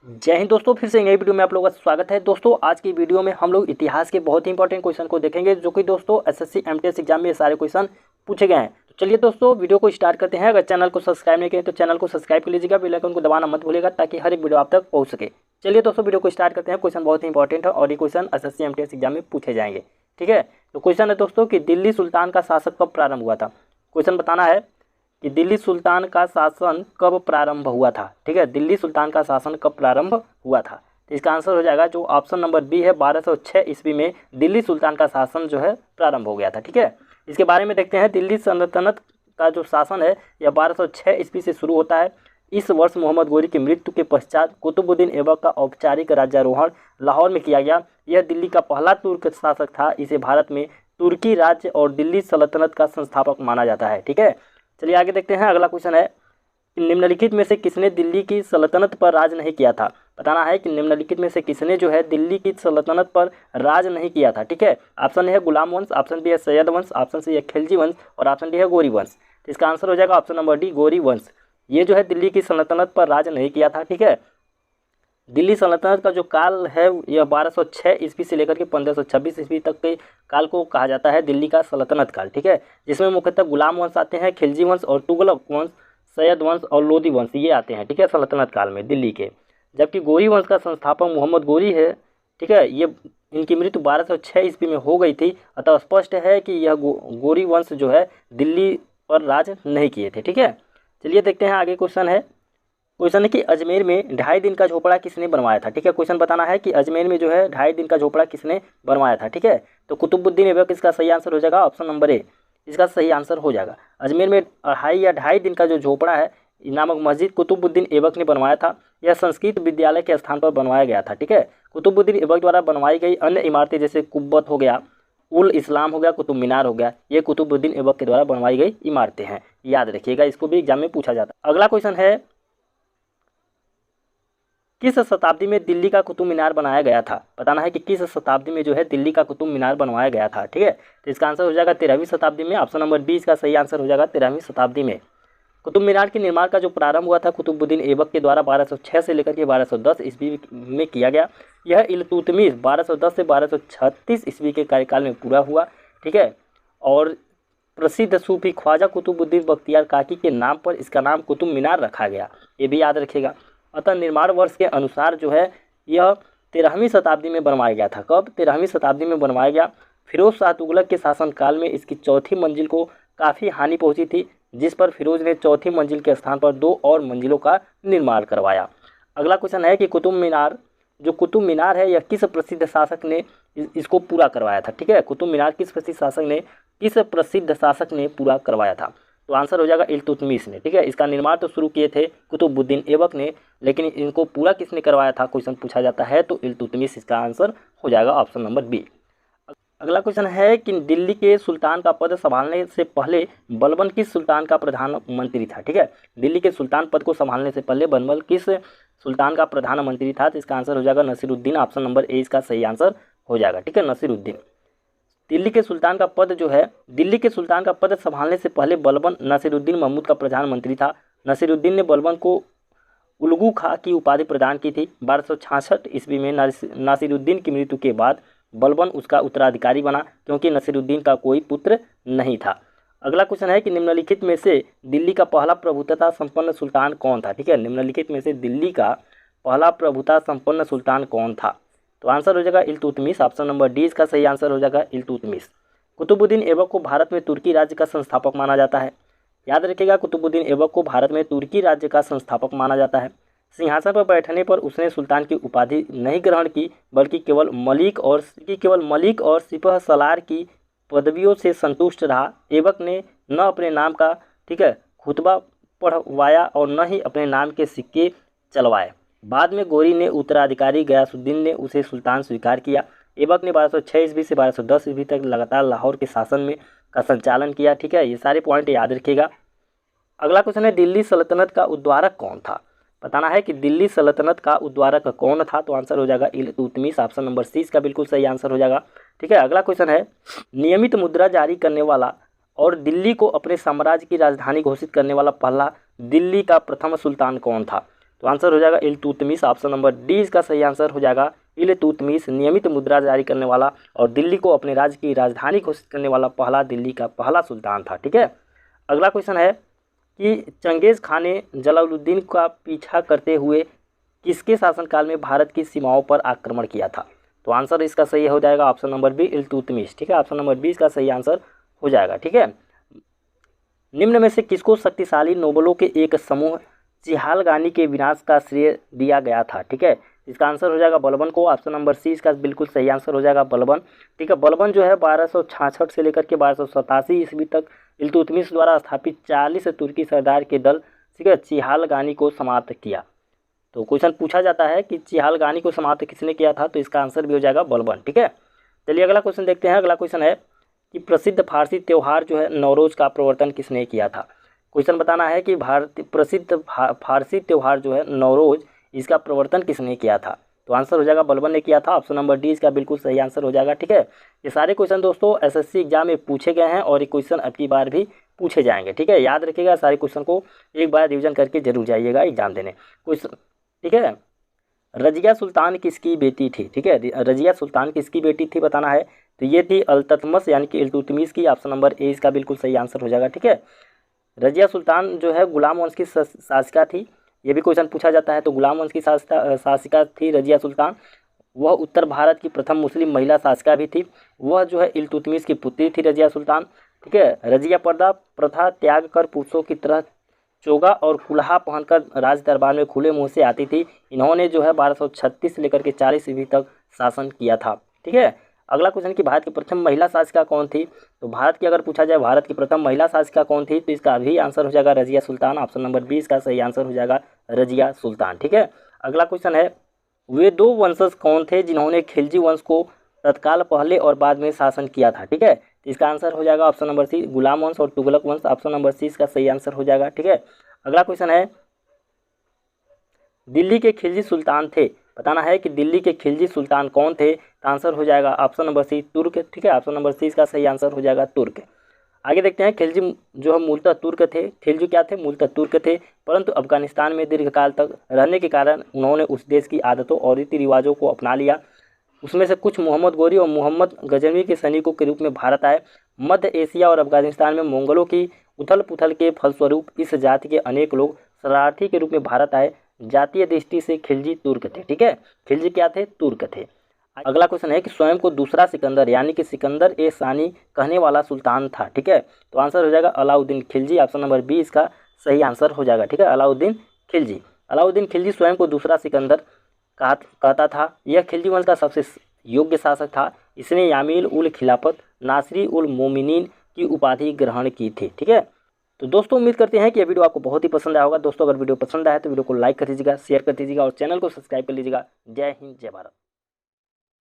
जय हिंद दोस्तों, फिर से नई वीडियो में आप लोगों का स्वागत है। दोस्तों आज की वीडियो में हम लोग इतिहास के बहुत ही इंपॉर्टेंट क्वेश्चन को देखेंगे, जो कि दोस्तों एसएससी एमटीएस एग्जाम में ये सारे क्वेश्चन पूछे गए हैं। तो चलिए दोस्तों वीडियो को स्टार्ट करते हैं। अगर चैनल को सब्सक्राइब नहीं किए तो चैनल को सब्सक्राइब कर लीजिएगा, बेल आइकन को दबाना मत भूलिएगा ताकि हर एक वीडियो आप तक पहुँच सके। चलिए दोस्तों वीडियो को स्टार्ट करते हैं। क्वेश्चन बहुत ही इंपॉर्टेंट है और ये क्वेश्चन एसएससी एमटीएस एग्जाम में पूछे जाएंगे। ठीक है, तो क्वेश्चन है दोस्तों कि दिल्ली सुल्तान का शासक कब प्रारंभ हुआ था। क्वेश्चन बताना है कि दिल्ली सुल्तान का शासन कब प्रारंभ हुआ था। ठीक है, दिल्ली सुल्तान का शासन कब प्रारंभ हुआ था। तो इसका आंसर हो जाएगा जो ऑप्शन नंबर बी है, 1206 ईस्वी में दिल्ली सुल्तान का शासन जो है प्रारंभ हो गया था। ठीक है, इसके बारे में देखते हैं। दिल्ली सल्तनत का जो शासन है यह 1206 ईस्वी से शुरू होता है। इस वर्ष मोहम्मद गोरी की मृत्यु के पश्चात कुतुबुद्दीन ऐबक का औपचारिक राज्यारोहण लाहौर में किया गया। यह दिल्ली का पहला तुर्क शासक था। इसे भारत में तुर्की राज्य और दिल्ली सल्तनत का संस्थापक माना जाता है। ठीक है, चलिए आगे देखते हैं। अगला क्वेश्चन है कि निम्नलिखित में से किसने दिल्ली की सल्तनत पर राज नहीं किया था। बताना है कि निम्नलिखित में से किसने जो है दिल्ली की सल्तनत पर राज नहीं किया था। ठीक है, ऑप्शन ए है गुलाम वंश, ऑप्शन बी है सैयद वंश, ऑप्शन सी है खिलजी वंश और ऑप्शन डी है गोरी वंश। तो इसका आंसर हो जाएगा ऑप्शन नंबर डी, गोरी वंश। ये जो है दिल्ली की सल्तनत पर राज नहीं किया था। ठीक है, दिल्ली सल्तनत का जो काल है यह 1206 ईस्वी से लेकर के 1526 ईस्वी तक के काल को कहा जाता है दिल्ली का सल्तनत काल। ठीक है, जिसमें मुख्यतः गुलाम वंश आते हैं, खिलजी वंश और तुगलक वंश, सैयद वंश और लोदी वंश ये आते हैं। ठीक है, सल्तनत काल में दिल्ली के। जबकि गोरी वंश का संस्थापक मोहम्मद गोरी है। ठीक है, ये इनकी मृत्यु 1206 ईस्वी में हो गई थी। अतः स्पष्ट है कि यह गोरी वंश जो है दिल्ली पर राज नहीं किए थे। ठीक है, चलिए देखते हैं आगे। क्वेश्चन है कि अजमेर में 2.5 दिन का झोपड़ा किसने बनवाया था। ठीक है, क्वेश्चन बताना है कि अजमेर में जो है 2.5 दिन का झोपड़ा किसने बनवाया था। ठीक है, तो कुतुबुद्दीन ऐबक इसका सही आंसर हो जाएगा ऑप्शन नंबर ए, इसका सही आंसर हो जाएगा। अजमेर में 2.5 दिन का जो झोपड़ा है नामक मस्जिद कुतुबुद्दीन ऐबक ने बनवाया था। यह संस्कृत विद्यालय के स्थान पर बनवाया गया था। ठीक है, कुतुबुद्दीन ऐबक द्वारा बनवाई गई अन्य इमारतें जैसे कुब्बत हो गया, उल इस्लाम हो गया, कुतुब मीनार हो गया, ये कुतुबुद्दीन ऐबक के द्वारा बनवाई गई इमारतें हैं। याद रखिएगा, इसको भी एग्जाम में पूछा जाता है। अगला क्वेश्चन है किस शताब्दी में दिल्ली का कुतुब मीनार बनाया गया था। बताना है कि किस शताब्दी में जो है दिल्ली का कुतुब मीनार बनवाया गया था। ठीक है, तो इसका आंसर हो जाएगा 13वीं शताब्दी में। ऑप्शन नंबर बी इसका सही आंसर हो जाएगा 13वीं शताब्दी में। कुतुब मीनार के निर्माण का जो प्रारंभ हुआ था कुतुबुद्दीन ऐबक के द्वारा 1206 से लेकर के 1210 ईस्वी में किया गया। यह इल्तुतमिश 1210 से 1236 ईस्वी के कार्यकाल में पूरा हुआ। ठीक है, और प्रसिद्ध सूफी ख्वाजा कुतुबुद्दीन बख्तियार काकी के नाम पर इसका नाम कुतुब मीनार रखा गया, ये भी याद रखिएगा। अतः निर्माण वर्ष के अनुसार जो है यह 13वीं शताब्दी में बनवाया गया था। कब? 13वीं शताब्दी में बनवाया गया। फिरोज शाह तुगलक के शासनकाल में इसकी चौथी मंजिल को काफ़ी हानि पहुंची थी, जिस पर फिरोज ने चौथी मंजिल के स्थान पर 2 और मंजिलों का निर्माण करवाया। अगला क्वेश्चन है कि कुतुब मीनार है यह किस प्रसिद्ध शासक ने इसको पूरा करवाया था। ठीक है, कुतुब मीनार किस प्रसिद्ध शासक ने पूरा करवाया था। तो आंसर हो जाएगा इल्तुतमिश ने। ठीक है, इसका निर्माण तो शुरू किए थे कुतुबुद्दीन ऐबक ने, लेकिन इनको पूरा किसने करवाया था क्वेश्चन पूछा जाता है तो इल्तुतमिश इसका आंसर हो जाएगा ऑप्शन नंबर बी। अगला क्वेश्चन है कि दिल्ली के सुल्तान का पद संभालने से पहले बलबन किस सुल्तान का प्रधानमंत्री था। ठीक है, दिल्ली के सुल्तान पद को संभालने से पहले बलबन किस सुल्तान का प्रधानमंत्री था। तो इसका आंसर हो जाएगा नसीरुद्दीन, ऑप्शन नंबर ए इसका सही आंसर हो जाएगा। ठीक है, नसीरुद्दीन। दिल्ली के सुल्तान का पद संभालने से पहले बलबन नसीरुद्दीन महमूद का प्रधानमंत्री था। नसीरुद्दीन ने बलबन को उलगू खां की उपाधि प्रदान की थी। 1266 ईस्वी में नासिरुद्दीन की मृत्यु के बाद बलबन उसका उत्तराधिकारी बना, क्योंकि नसीरुद्दीन का कोई पुत्र नहीं था। अगला क्वेश्चन है कि निम्नलिखित में से दिल्ली का पहला प्रभुत्वता संपन्न सुल्तान कौन था। ठीक है, निम्नलिखित में से दिल्ली का पहला प्रभुता संपन्न सुल्तान कौन था। तो आंसर हो जाएगा इल्तुतमिश, ऑप्शन नंबर डी इसका सही आंसर हो जाएगा इल्तुतमिश। कुतुबुद्दीन ऐबक को भारत में तुर्की राज्य का संस्थापक माना जाता है। याद रखिएगा, कुतुबुद्दीन ऐबक को भारत में तुर्की राज्य का संस्थापक माना जाता है। सिंहासन पर बैठने पर उसने सुल्तान की उपाधि नहीं ग्रहण की, बल्कि केवल मलिक और सिपह सलार की पदवियों से संतुष्ट रहा। ऐबक ने न अपने नाम का खुतबा पढ़वाया और न ही अपने नाम के सिक्के चलवाए। बाद में गोरी ने उत्तराधिकारी गयासुद्दीन ने उसे सुल्तान स्वीकार किया। ऐबक ने 1206 ईस्वी से 1210 ईस्वी तक लगातार लाहौर के शासन का संचालन किया। ठीक है, ये सारे पॉइंट याद रखिएगा। अगला क्वेश्चन है दिल्ली सल्तनत का उद्वारक कौन था। बताना है कि दिल्ली सल्तनत का उद्वारक कौन था। तो आंसर हो जाएगा इल्तुतमिश, ऑप्शन नंबर सी इसका बिल्कुल सही आंसर हो जाएगा। ठीक है, अगला क्वेश्चन है नियमित मुद्रा जारी करने वाला और दिल्ली को अपने साम्राज्य की राजधानी घोषित करने वाला पहला दिल्ली का प्रथम सुल्तान कौन था। तो आंसर हो जाएगा इल्तुतमिश। ऑप्शन नंबर डी इसका सही आंसर हो जाएगा। इल्तुतमिश नियमित मुद्रा जारी करने वाला और दिल्ली को अपने राज्य की राजधानी घोषित करने वाला पहला दिल्ली का पहला सुल्तान था। ठीक है, अगला क्वेश्चन है कि चंगेज़ खान ने जलालुद्दीन का पीछा करते हुए किसके शासनकाल में भारत की सीमाओं पर आक्रमण किया था? तो आंसर इसका सही हो जाएगा ऑप्शन नंबर बी इल्तुतमिश। ठीक है, ऑप्शन नंबर बी इसका सही आंसर हो जाएगा। ठीक है, निम्न में से किसको शक्तिशाली नोबलों के एक समूह चिहालगानी के विनाश का श्रेय दिया गया था? ठीक है, इसका आंसर हो जाएगा बलबन को। ऑप्शन नंबर सी इसका बिल्कुल सही आंसर हो जाएगा बलबन। ठीक है, बलबन जो है 1266 से लेकर के 1287 ईस्वी तक इल्तुतमिश द्वारा स्थापित 40 तुर्की सरदार के दल, ठीक है, चिहालगानी को समाप्त किया। तो क्वेश्चन पूछा जाता है कि चिहालगानी को समाप्त किसने किया था? तो इसका आंसर भी हो जाएगा बलबन। ठीक है, चलिए अगला क्वेश्चन देखते हैं। अगला क्वेश्चन है कि प्रसिद्ध फारसी त्यौहार जो है नौरोज का प्रवर्तन किसने किया था? क्वेश्चन बताना है कि प्रसिद्ध फारसी त्यौहार जो है नौरोज, इसका प्रवर्तन किसने किया था? तो आंसर हो जाएगा बलबन ने किया था। ऑप्शन नंबर डी इसका बिल्कुल सही आंसर हो जाएगा। ठीक है, ये सारे क्वेश्चन दोस्तों एसएससी एग्जाम में पूछे गए हैं और ये क्वेश्चन अब की बार भी पूछे जाएंगे। ठीक है, याद रखिएगा, सारे क्वेश्चन को एक बार रिविजन करके जरूर जाइएगा एग्जाम देने क्वेश्चन। ठीक है, रजिया सुल्तान किसकी बेटी थी? ठीक है, रजिया सुल्तान किसकी बेटी थी बताना है। तो ये थी अल्ततमस यानी कि इल्तुतमिश की। ऑप्शन नंबर ए इसका बिल्कुल सही आंसर हो जाएगा। ठीक है, रजिया सुल्तान जो है गुलाम वंश की शासिका थी, ये भी क्वेश्चन पूछा जाता है। तो गुलाम वंश की शासिका थी रजिया सुल्तान। वह उत्तर भारत की प्रथम मुस्लिम महिला शासिका भी थी। वह जो है इल्तुतमिश की पुत्री थी रजिया सुल्तान। ठीक है, रजिया पर्दा प्रथा त्याग कर पुरुषों की तरह चोगा और कुल्हा पहनकर राज दरबार में खुले मुंह से आती थी। इन्होंने जो है 1236 से लेकर के 40 ईस्वी तक शासन किया था। ठीक है, अगला क्वेश्चन कि भारत की प्रथम महिला शासिका कौन थी? तो भारत की अगर पूछा जाए भारत की प्रथम महिला शासिका कौन थी, तो इसका भी आंसर हो जाएगा Razia Sultan. Option number B इसका सही आंसर हो जाएगा रजिया सुल्तान। ठीक है, अगला क्वेश्चन है वे दो वंशज कौन थे जिन्होंने खिलजी वंश को तत्काल पहले और बाद में शासन किया था? ठीक है, तो इसका आंसर हो जाएगा ऑप्शन नंबर सी गुलाम वंश और तुगलक वंश। ऑप्शन नंबर सी इसका सही आंसर हो जाएगा। ठीक है, अगला क्वेश्चन है दिल्ली के खिलजी सुल्तान थे, बताना है कि दिल्ली के खिलजी सुल्तान कौन थे? तो आंसर हो जाएगा ऑप्शन नंबर सी तुर्क। ठीक है, ऑप्शन नंबर सी इसका सही आंसर हो जाएगा तुर्क। आगे देखते हैं, खिलजी जो है मूलतः तुर्क थे। खिलजी क्या थे? मूलतः तुर्क थे, परंतु अफगानिस्तान में दीर्घकाल तक रहने के कारण उन्होंने उस देश की आदतों और रीति रिवाजों को अपना लिया। उसमें से कुछ मोहम्मद गोरी और मोहम्मद गजनवी के सैनिकों के रूप में भारत आए। मध्य एशिया और अफगानिस्तान में मंगोलों की उथल पुथल के फलस्वरूप इस जाति के अनेक लोग शरणार्थी के रूप में भारत आए। जातीय दृष्टि से खिलजी तुर्क थे। ठीक है, खिलजी क्या थे? तुर्क थे। अगला क्वेश्चन है कि स्वयं को दूसरा सिकंदर यानी कि सिकंदर ए सानी कहने वाला सुल्तान था? ठीक है, तो आंसर हो जाएगा Alauddin Khilji. Option number B इसका सही आंसर हो जाएगा। ठीक है, अलाउद्दीन खिलजी। अलाउद्दीन खिलजी स्वयं को दूसरा सिकंदर कहता था। यह खिलजी वंश का सबसे योग्य शासक था। इसने यामील उल खिलाफत नासरी उल मोमिनीन की उपाधि ग्रहण की थी। ठीक है, तो दोस्तों उम्मीद करते हैं कि यह वीडियो आपको बहुत ही पसंद आया होगा। दोस्तों अगर वीडियो पसंद आया तो वीडियो को लाइक कर दीजिएगा, शेयर कर दीजिएगा और चैनल को सब्सक्राइब कर लीजिएगा। जय हिंद, जय भारत।